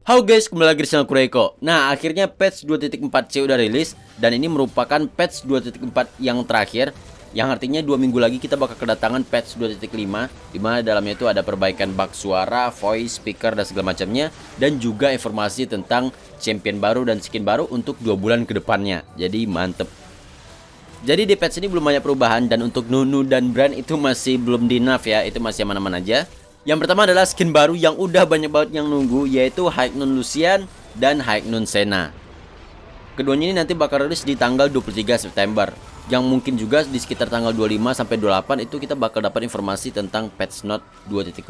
Halo guys, kembali lagi di channel Kureko. Nah, akhirnya patch 2.4c udah rilis. Dan ini merupakan patch 2.4 yang terakhir, yang artinya 2 minggu lagi kita bakal kedatangan patch 2.5, dimana dalamnya itu ada perbaikan bug suara, voice, speaker, dan segala macamnya. Dan juga informasi tentang champion baru dan skin baru untuk 2 bulan ke depannya. Jadi mantep. Jadi di patch ini belum banyak perubahan. Dan untuk Nunu dan Brand itu masih belum di nerf ya, itu masih aman-aman aja. Yang pertama adalah skin baru yang udah banyak banget yang nunggu, yaitu High Noon Lucian dan High Noon Senna. Keduanya ini nanti bakal rilis di tanggal 23 September. Yang mungkin juga di sekitar tanggal 25 sampai 28 itu kita bakal dapat informasi tentang patch note 2.5.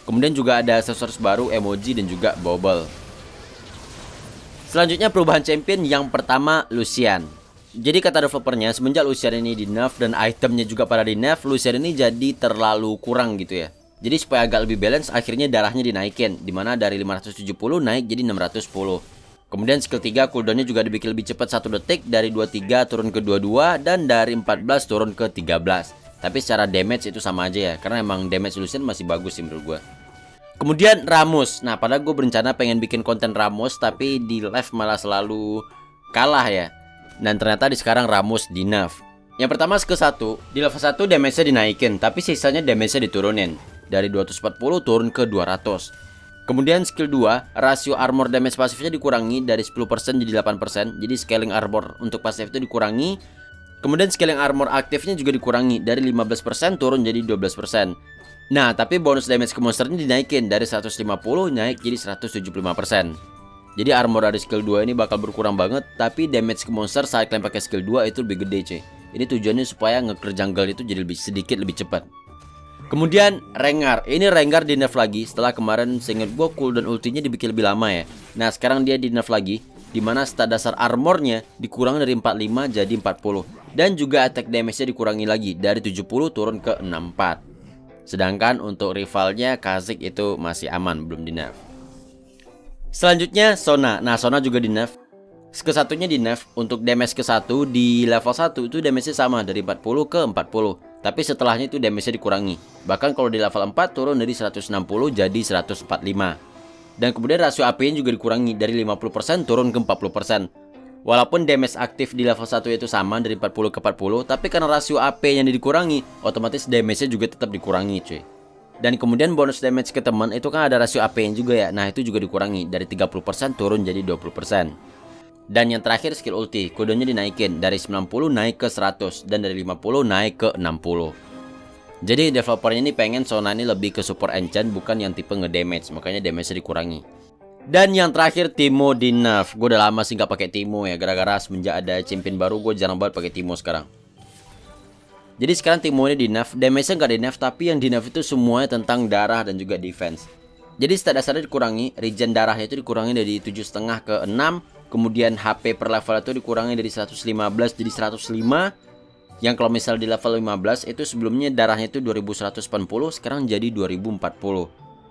Kemudian juga ada aksesoris baru, emoji, dan juga bubble. Selanjutnya perubahan champion yang pertama, Lucian. Jadi kata developernya, semenjak Lucian ini di nerf dan itemnya juga pada di nerf, Lucian ini jadi terlalu kurang gitu ya. Jadi supaya agak lebih balance, akhirnya darahnya dinaikin, dimana dari 570 naik jadi 610. Kemudian skill 3 cooldownnya juga dibikin lebih cepat 1 detik, dari 23 turun ke 22, dan dari 14 turun ke 13. Tapi secara damage itu sama aja ya, karena emang damage Lucian masih bagus sih menurut gue. Kemudian Ramos. Nah, padahal gue berencana pengen bikin konten Ramos, tapi di live malah selalu kalah ya. Dan ternyata di sekarang Ramos di nerf. Yang pertama skill 1, di level 1 damage-nya dinaikin, tapi sisanya damage-nya diturunin. Dari 240 turun ke 200. Kemudian skill 2, rasio armor damage pasifnya dikurangi dari 10% jadi 8%. Jadi scaling armor untuk pasif itu dikurangi. Kemudian scaling armor aktifnya juga dikurangi dari 15% turun jadi 12%. Nah, tapi bonus damage ke monsternya dinaikin dari 150 naik jadi 175%. Jadi armor dari skill 2 ini bakal berkurang banget, tapi damage ke monster saat kalian pakai skill 2 itu lebih gede cuy. Ini tujuannya supaya nge-clear jungle itu jadi sedikit lebih cepat. Kemudian Rengar, ini Rengar di nerf lagi setelah kemarin seinget gue cooldown ultinya dibikin lebih lama ya. Nah sekarang dia di nerf lagi, dimana stat dasar armornya dikurangi dari 45 jadi 40. Dan juga attack damage-nya dikurangi lagi dari 70 turun ke 64. Sedangkan untuk rivalnya Kha'Zix itu masih aman, belum di nerf. Selanjutnya Sona, nah Sona juga di nerf. Ke-1-nya di nerf, untuk damage ke-1 di level 1 itu damage-nya sama dari 40 ke 40. Tapi setelahnya itu damage-nya dikurangi. Bahkan kalau di level 4 turun dari 160 jadi 145. Dan kemudian rasio AP-nya juga dikurangi dari 50% turun ke 40%. Walaupun damage aktif di level 1 itu sama dari 40 ke 40, tapi karena rasio AP yang dikurangi, otomatis damage-nya juga tetap dikurangi cuy. Dan kemudian bonus damage ke teman itu kan ada rasio AP-nya juga ya. Nah itu juga dikurangi dari 30% turun jadi 20%. Dan yang terakhir skill ulti, kodenya dinaikin dari 90 naik ke 100 dan dari 50 naik ke 60. Jadi developernya ini pengen Sona ini lebih ke support enchant, bukan yang tipe ngedamage, makanya damage-nya dikurangi. Dan yang terakhir Teemo di nerf. Gue udah lama sih nggak pakai Teemo ya, gara-gara semenjak ada champion baru gue jarang banget pakai Teemo sekarang. Jadi sekarang Teemo ini di nerf, damage-nya nggak di nerf, tapi yang di nerf itu semuanya tentang darah dan juga defense. Jadi stat dasarnya dikurangi, regen darahnya itu dikurangi dari 7,5 ke 6. Kemudian HP per level itu dikurangi dari 115 jadi 105. Yang kalau misal di level 15 itu sebelumnya darahnya itu 2180, sekarang jadi 2040.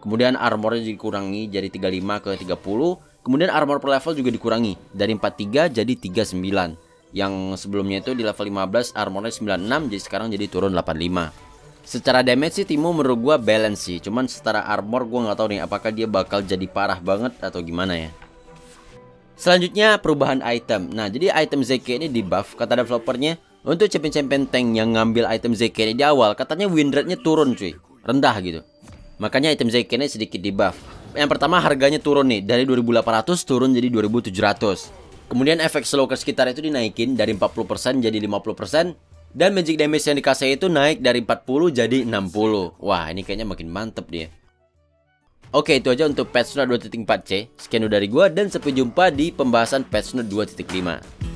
Kemudian armornya dikurangi jadi 35 ke 30. Kemudian armor per level juga dikurangi dari 43 jadi 39. Yang sebelumnya itu di level 15 armornya 96, jadi sekarang jadi turun 85. Secara damage sih Teemo menurut gua balance sih. Cuman secara armor gua nggak tahu nih apakah dia bakal jadi parah banget atau gimana ya. Selanjutnya perubahan item. Nah jadi item ZK ini di buff. Kata developernya, untuk champion-champion tank yang ngambil item ZK ini di awal, katanya win rate-nya turun cuy, rendah gitu. Makanya item ZK ini sedikit di buff. Yang pertama harganya turun nih, dari 2800 turun jadi 2700. Kemudian efek slow ke sekitar itu dinaikin dari 40% jadi 50%. Dan magic damage yang dikasih itu naik dari 40 jadi 60. Wah ini kayaknya makin mantep dia. Oke, itu aja untuk patch note 2.4c. Sekian dari gua dan sampai jumpa di pembahasan patch note 2.5.